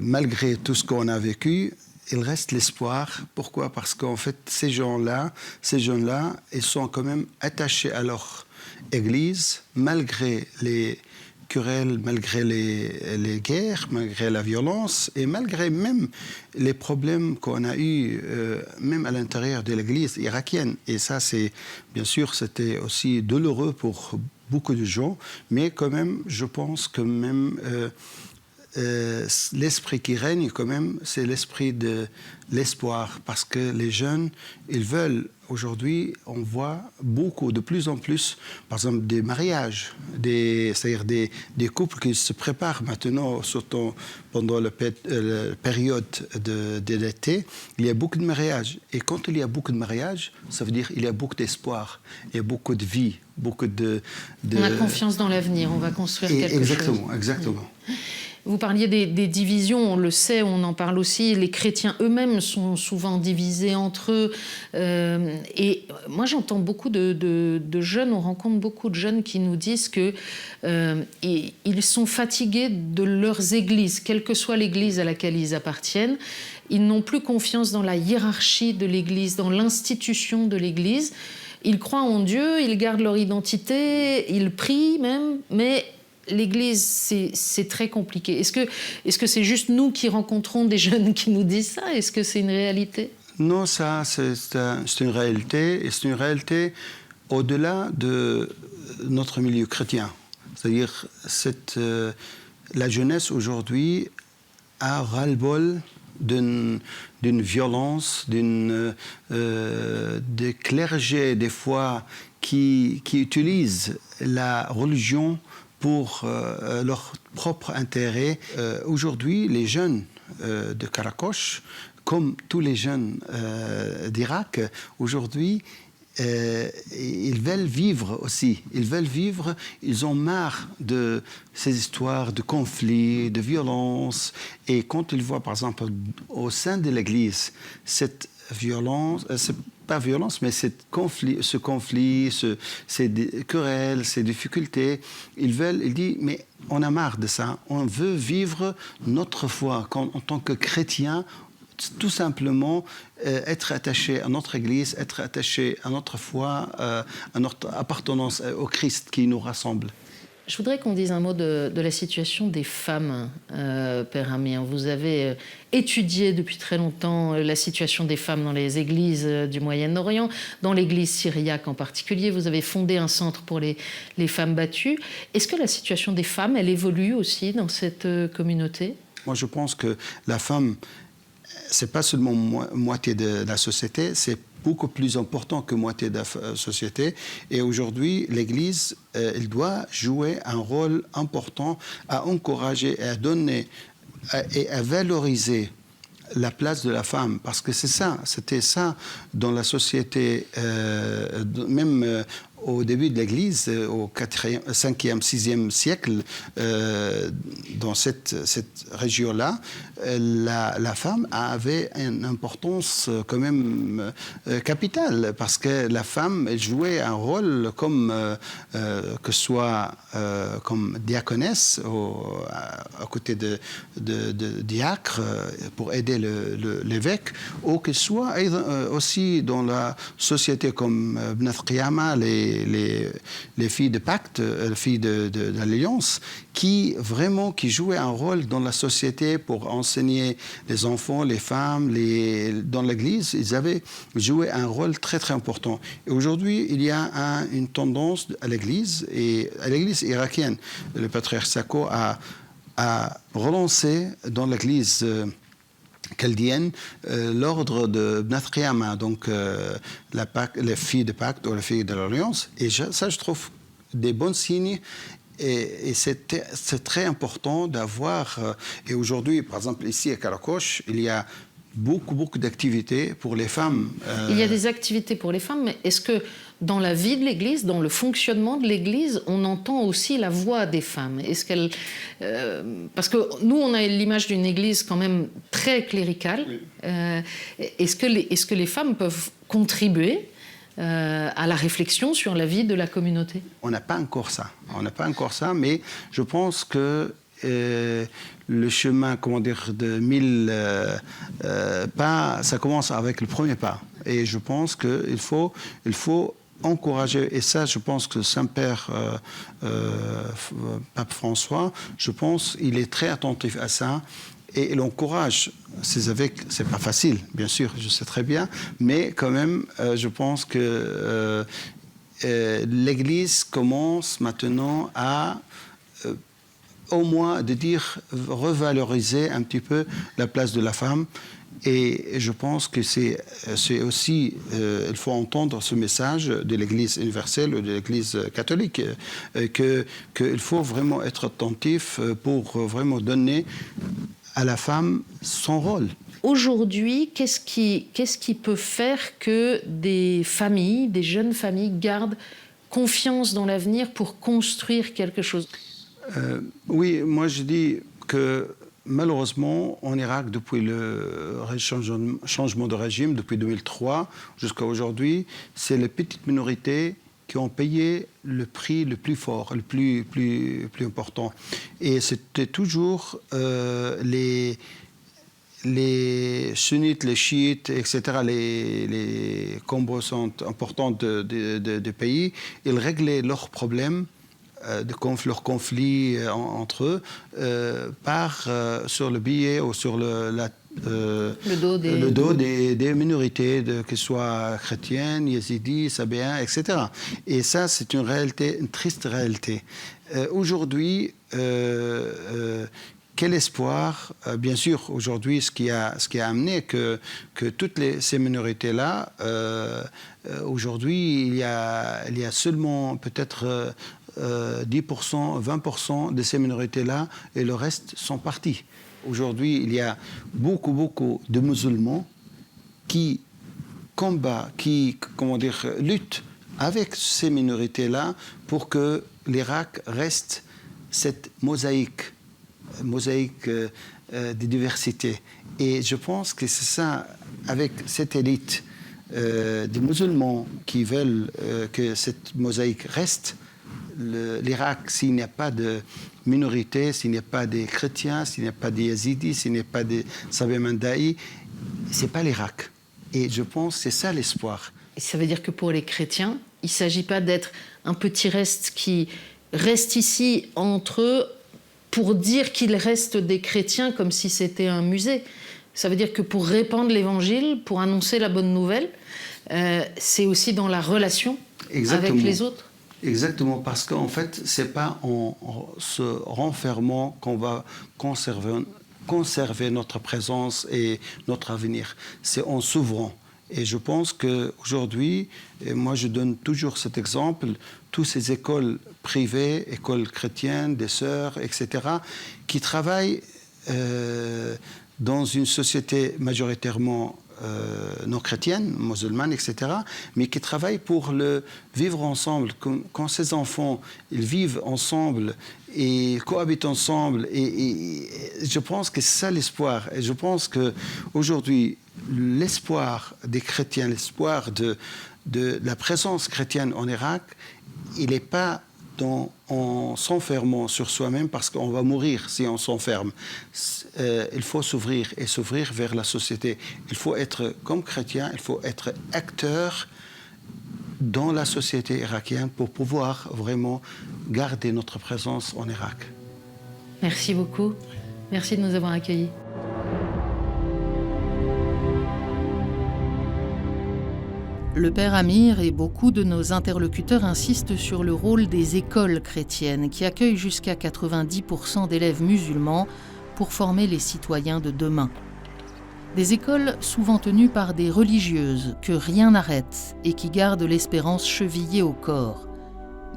Speaker 16: malgré tout ce qu'on a vécu, il reste l'espoir. Pourquoi? Parce qu'en fait, ces jeunes-là, ils sont quand même attachés à leur Église, malgré les querelles, malgré les guerres, malgré la violence et malgré même les problèmes qu'on a eus, même à l'intérieur de l'Église irakienne. Et ça, bien sûr, c'était aussi douloureux pour beaucoup de gens, mais quand même, je pense que même l'esprit qui règne, quand même, c'est l'esprit de l'espoir, parce que les jeunes, ils veulent. Aujourd'hui, on voit de plus en plus, par exemple, des mariages, c'est-à-dire des couples qui se préparent maintenant, surtout pendant la période de l'été. Il y a beaucoup de mariages. Et quand il y a beaucoup de mariages, ça veut dire qu'il y a beaucoup d'espoir, il y a beaucoup de vie, beaucoup de...
Speaker 1: On a confiance dans l'avenir, on va construire quelque chose.
Speaker 16: Exactement.
Speaker 1: Vous parliez des divisions, on le sait, on en parle aussi. Les chrétiens eux-mêmes sont souvent divisés entre eux. Et moi, j'entends beaucoup de jeunes, on rencontre beaucoup de jeunes qui nous disent qu'ils sont fatigués de leurs églises, quelle que soit l'église à laquelle ils appartiennent. Ils n'ont plus confiance dans la hiérarchie de l'église, dans l'institution de l'église. Ils croient en Dieu, ils gardent leur identité, ils prient même, mais... L'Église, c'est très compliqué. Est-ce que c'est juste nous qui rencontrons des jeunes qui nous disent ça? Est-ce que c'est une réalité?
Speaker 16: Non, ça, c'est une réalité. Et c'est une réalité au-delà de notre milieu chrétien. C'est-à-dire, la jeunesse aujourd'hui a ras-le-bol d'une violence, des clergés, des fois, qui utilisent la religion pour leur propre intérêt. Aujourd'hui, les jeunes de Karakosh, comme tous les jeunes d'Irak, aujourd'hui, ils veulent vivre aussi. Ils veulent vivre, ils ont marre de ces histoires de conflits, de violences. Et quand ils voient, par exemple, au sein de l'Église, cette violence, c'est pas violence, mais ce conflit, ces querelles, ces difficultés, ils disent, mais on a marre de ça. On veut vivre notre foi en tant que chrétien, tout simplement être attaché à notre Église, être attaché à notre foi, à notre appartenance au Christ qui nous rassemble.
Speaker 1: Je voudrais qu'on dise un mot de la situation des femmes, Père Amir. Vous avez étudié depuis très longtemps la situation des femmes dans les églises du Moyen-Orient, dans l'église syriaque en particulier. Vous avez fondé un centre pour les femmes battues. Est-ce que la situation des femmes, elle évolue aussi dans cette communauté?
Speaker 16: Moi, je pense que la femme, c'est pas seulement moitié de la société, c'est beaucoup plus important que moitié de la société. Et aujourd'hui, l'Église, elle doit jouer un rôle important à encourager et à donner et à valoriser la place de la femme, parce que c'était ça dans la société, même au début de l'Église, au 5e, 6e siècle, dans cette région-là, la femme avait une importance quand même capitale, parce que la femme elle jouait un rôle comme que ce soit comme diaconesse à côté de diacre pour aider l'évêque, ou que ce soit aussi dans la société comme Bnat Qiyama, les filles de pacte, les filles de l'alliance, qui jouaient un rôle dans la société pour enseigner les enfants, les femmes, dans l'Église, ils avaient joué un rôle très très important. Et aujourd'hui, il y a une tendance à l'Église irakienne. Le patriarche Sako a relancé dans l'Église chaldéenne l'ordre de Bnat Qiyama, donc les filles de pacte ou les filles de l'Alliance. Et ça, je trouve des bons signes. Et c'est très important d'avoir... et aujourd'hui, par exemple, ici à Karakosh, il y a beaucoup d'activités pour les femmes.
Speaker 1: Il y a des activités pour les femmes, mais est-ce que dans la vie de l'Église, dans le fonctionnement de l'Église, on entend aussi la voix des femmes? Est-ce qu'elle, parce que nous, on a l'image d'une Église quand même très cléricale. Est-ce que les femmes peuvent contribuer à la réflexion sur la vie de la communauté?
Speaker 16: On n'a pas encore ça, mais je pense que le chemin, de 1000 pas, ça commence avec le premier pas. Et je pense qu'il faut encourager, et ça, je pense que Saint-Père Pape François, je pense, il est très attentif à ça. Et il encourage ces évêques. C'est pas facile, bien sûr, je sais très bien, mais quand même, je pense que l'Église commence maintenant à au moins revaloriser un petit peu la place de la femme. Et je pense que c'est aussi, il faut entendre ce message de l'Église universelle ou de l'Église catholique, qu'il faut vraiment être attentif pour vraiment donner à la femme son rôle.
Speaker 1: Aujourd'hui, qu'est-ce qui peut faire que des jeunes familles, gardent confiance dans l'avenir pour construire quelque chose?
Speaker 16: Oui, moi je dis que malheureusement, en Irak, depuis le changement de régime, depuis 2003 jusqu'à aujourd'hui, c'est les petites minorités qui ont payé le prix le plus fort, le plus important. Et c'était toujours les sunnites, les chiites, etc., les composantes importantes des pays, ils réglaient leurs problèmes, leurs conflits entre eux, sur le billet ou sur le dos des minorités, que ce soit chrétiennes, yézidis, sabéens, etc. Et ça, c'est une réalité, une triste réalité. Aujourd'hui, quel espoir, bien sûr, aujourd'hui, ce qui a amené que toutes ces minorités-là, aujourd'hui, il y a seulement peut-être 10%, 20% de ces minorités-là, et le reste sont partis. Aujourd'hui, il y a beaucoup de musulmans qui combat, qui lutte avec ces minorités-là pour que l'Irak reste cette mosaïque de diversité. Et je pense que c'est ça, avec cette élite des musulmans qui veulent que cette mosaïque reste, l'Irak, s'il n'y a pas de minorité, s'il n'y a pas des chrétiens, s'il n'y a pas des yazidis, s'il n'y a pas des Sabemandaï, ce n'est pas l'Irak. Et je pense que c'est ça l'espoir.
Speaker 1: Et ça veut dire que pour les chrétiens, il ne s'agit pas d'être un petit reste qui reste ici entre eux pour dire qu'ils restent des chrétiens comme si c'était un musée. Ça veut dire que pour répandre l'évangile, pour annoncer la bonne nouvelle, c'est aussi dans la relation avec les autres.
Speaker 16: Exactement, parce qu'en fait, ce n'est pas en se renfermant qu'on va conserver notre présence et notre avenir. C'est en s'ouvrant. Et je pense qu'aujourd'hui, et moi je donne toujours cet exemple, toutes ces écoles privées, écoles chrétiennes, des sœurs, etc., qui travaillent dans une société majoritairement non chrétienne, musulmane, etc., mais qui travaillent pour le vivre ensemble. Quand ces enfants ils vivent ensemble et cohabitent ensemble, et je pense que c'est ça l'espoir. Et je pense qu'aujourd'hui, l'espoir des chrétiens, l'espoir de la présence chrétienne en Irak, il n'est pas en s'enfermant sur soi-même, parce qu'on va mourir si on s'enferme. Il faut s'ouvrir et s'ouvrir vers la société. Il faut être, comme chrétien, il faut être acteur dans la société irakienne pour pouvoir vraiment garder notre présence en Irak.
Speaker 1: Merci beaucoup. Merci de nous avoir accueillis. Le père Amir et beaucoup de nos interlocuteurs insistent sur le rôle des écoles chrétiennes qui accueillent jusqu'à 90% d'élèves musulmans pour former les citoyens de demain. Des écoles souvent tenues par des religieuses que rien n'arrête et qui gardent l'espérance chevillée au corps.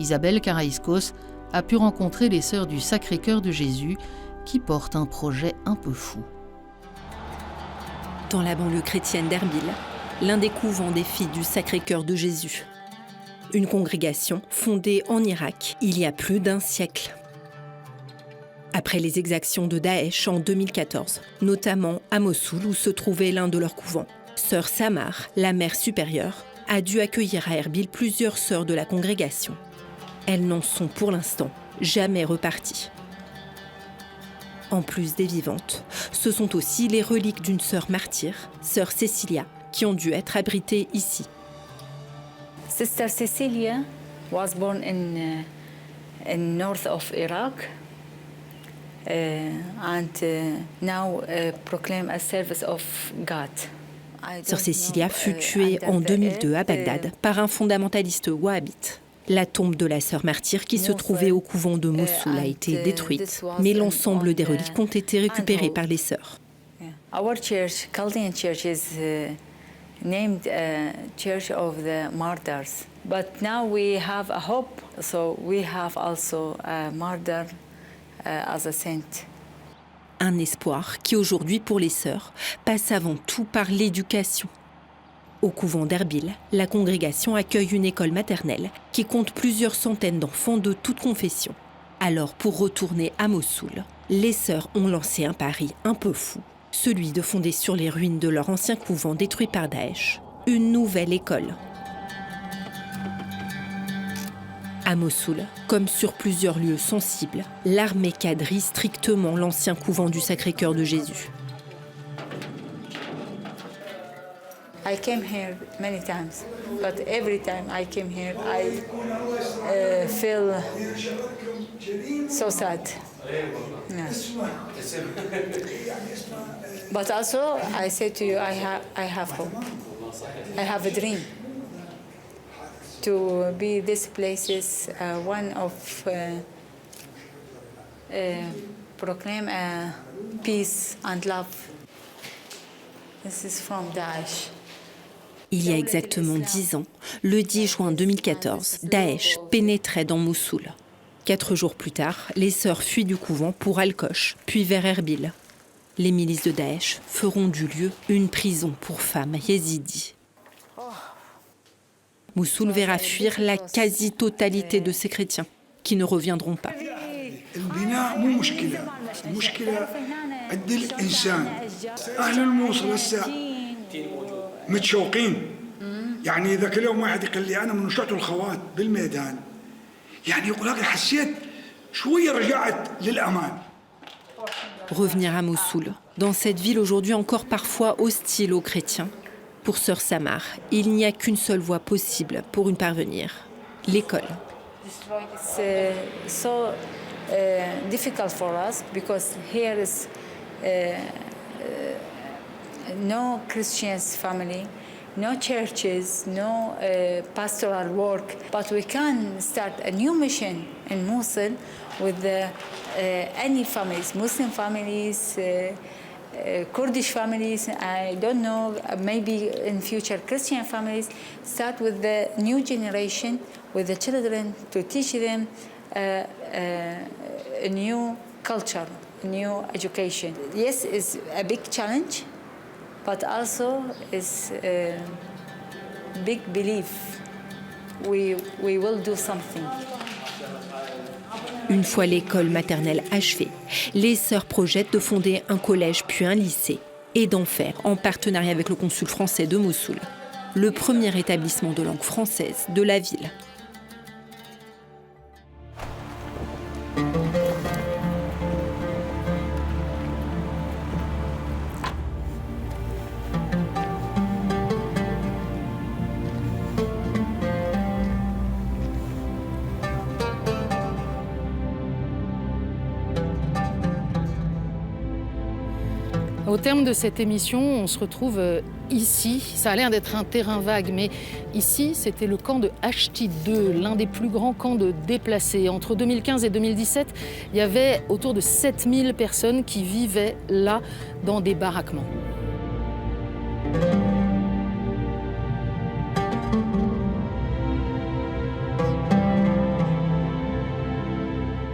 Speaker 1: Isabelle Karaïskos a pu rencontrer les sœurs du Sacré-Cœur de Jésus qui portent un projet un peu fou.
Speaker 4: Dans la banlieue chrétienne d'Erbil, l'un des couvents des filles du Sacré-Cœur de Jésus. Une congrégation fondée en Irak il y a plus d'un siècle. Après les exactions de Daesh en 2014, notamment à Mossoul où se trouvait l'un de leurs couvents, sœur Samar, la mère supérieure, a dû accueillir à Erbil plusieurs sœurs de la congrégation. Elles n'en sont pour l'instant jamais reparties. En plus des vivantes, ce sont aussi les reliques d'une sœur martyre, sœur Cécilia, qui ont dû être abritées ici.
Speaker 17: Sister Cecilia was born in north of Iraq and now proclaimed a service of God.
Speaker 4: Sœur Cécilia fut tuée en 2002 à Bagdad par un fondamentaliste wahhabite. La tombe de la sœur martyre qui se trouvait au couvent de Mossoul a été détruite, mais l'ensemble des reliques ont été récupérées par les sœurs.
Speaker 17: Our church, Chaldean Church, is named Church of the Martyrs. But now we have a hope, so we have also a martyr as a saint.
Speaker 4: Un espoir qui aujourd'hui pour les sœurs passe avant tout par l'éducation. Au couvent d'Erbil, la congrégation accueille une école maternelle qui compte plusieurs centaines d'enfants de toutes confessions. Alors pour retourner à Mossoul, les sœurs ont lancé un pari un peu fou. Celui de fonder sur les ruines de leur ancien couvent détruit par Daesh une nouvelle école. À Mossoul, comme sur plusieurs lieux sensibles, l'armée quadrille strictement l'ancien couvent du Sacré-Cœur de Jésus.
Speaker 17: I came here many times, but every time I came here, I feel so sad. Yeah. But also, I say to you, I have hope. I have a dream to be this places one of proclaim peace and love. This is from Daesh.
Speaker 4: Il y a exactement 10 ans, le 10 juin 2014, Daesh pénétrait dans Mossoul. 4 jours plus tard, les sœurs fuient du couvent pour Al-Kosh, puis vers Erbil. Les milices de Daesh feront du lieu une prison pour femmes yézidis. Mossoul verra fuir la quasi-totalité de ces chrétiens, qui ne reviendront pas.
Speaker 18: البناء مو مشكلة، المشكلة عند الإنسان. أهل الموصل هسه متشوقين، يعني إذا كل يوم واحد يقول لي أنا من نشاط الخوات بالميدان، يعني يقول لك حسيت شوية رجعت للأمان.
Speaker 4: Revenir à Mossoul, dans cette ville aujourd'hui encore parfois hostile aux chrétiens. Pour Sœur Samar, il n'y a qu'une seule voie possible pour y parvenir, l'école.
Speaker 17: It's so difficult for us because here is no Christian family, no churches, no pastoral work. But we can start a new mission in Mosul with any families, Muslim families, Kurdish families, I don't know, maybe in future Christian families, start with the new generation, with the children, to teach them a new culture, a new education. Yes, it's a big challenge, but also it's a big belief. We will do something.
Speaker 4: Une fois l'école maternelle achevée, les sœurs projettent de fonder un collège puis un lycée et d'en faire, en partenariat avec le consul français de Mossoul, le premier établissement de langue française de la ville.
Speaker 1: Au terme de cette émission, on se retrouve ici. Ça a l'air d'être un terrain vague, mais ici, c'était le camp de Hachti 2, l'un des plus grands camps de déplacés. Entre 2015 et 2017, il y avait autour de 7000 personnes qui vivaient là, dans des baraquements.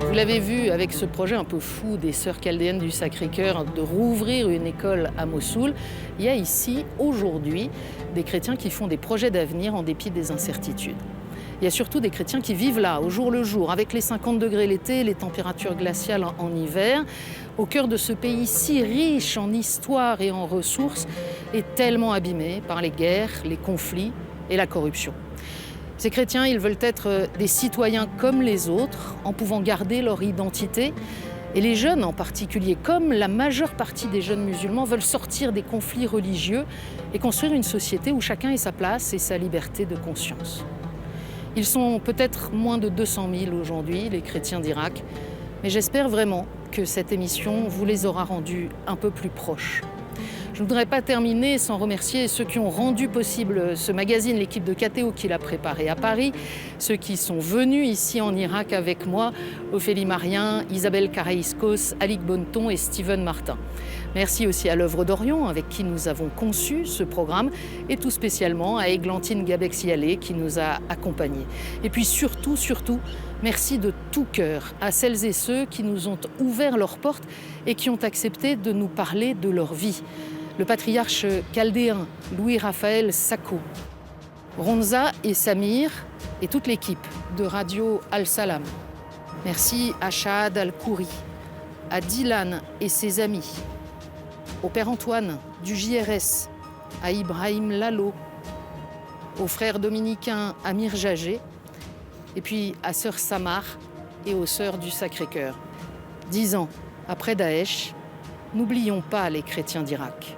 Speaker 1: Vous l'avez vu avec ce projet un peu fou des Sœurs chaldéennes du Sacré-Cœur de rouvrir une école à Mossoul. Il y a ici, aujourd'hui, des chrétiens qui font des projets d'avenir en dépit des incertitudes. Il y a surtout des chrétiens qui vivent là, au jour le jour, avec les 50 degrés l'été, les températures glaciales en hiver, au cœur de ce pays si riche en histoire et en ressources et tellement abîmé par les guerres, les conflits et la corruption. Ces chrétiens, ils veulent être des citoyens comme les autres, en pouvant garder leur identité. Et les jeunes en particulier, comme la majeure partie des jeunes musulmans, veulent sortir des conflits religieux et construire une société où chacun ait sa place et sa liberté de conscience. Ils sont peut-être moins de 200 000 aujourd'hui, les chrétiens d'Irak, mais j'espère vraiment que cette émission vous les aura rendus un peu plus proches. Je ne voudrais pas terminer sans remercier ceux qui ont rendu possible ce magazine, l'équipe de KTO qui l'a préparé à Paris, ceux qui sont venus ici en Irak avec moi, Ophélie Marien, Isabelle Karaïskos, Alix Bonneton et Steven Martin. Merci aussi à l'œuvre d'Orion avec qui nous avons conçu ce programme et tout spécialement à Églantine Gabexialé qui nous a accompagnés. Et puis surtout, merci de tout cœur à celles et ceux qui nous ont ouvert leurs portes et qui ont accepté de nous parler de leur vie. Le patriarche chaldéen Louis-Raphaël Sacco, Ronza et Samir et toute l'équipe de Radio Al-Salam. Merci à Shahad Al-Khouri, à Dylan et ses amis, au père Antoine du JRS, à Ibrahim Lalo, au frère dominicain Amir Jagé, et puis à sœur Samar et aux sœurs du Sacré-Cœur. 10 ans après Daesh, n'oublions pas les chrétiens d'Irak.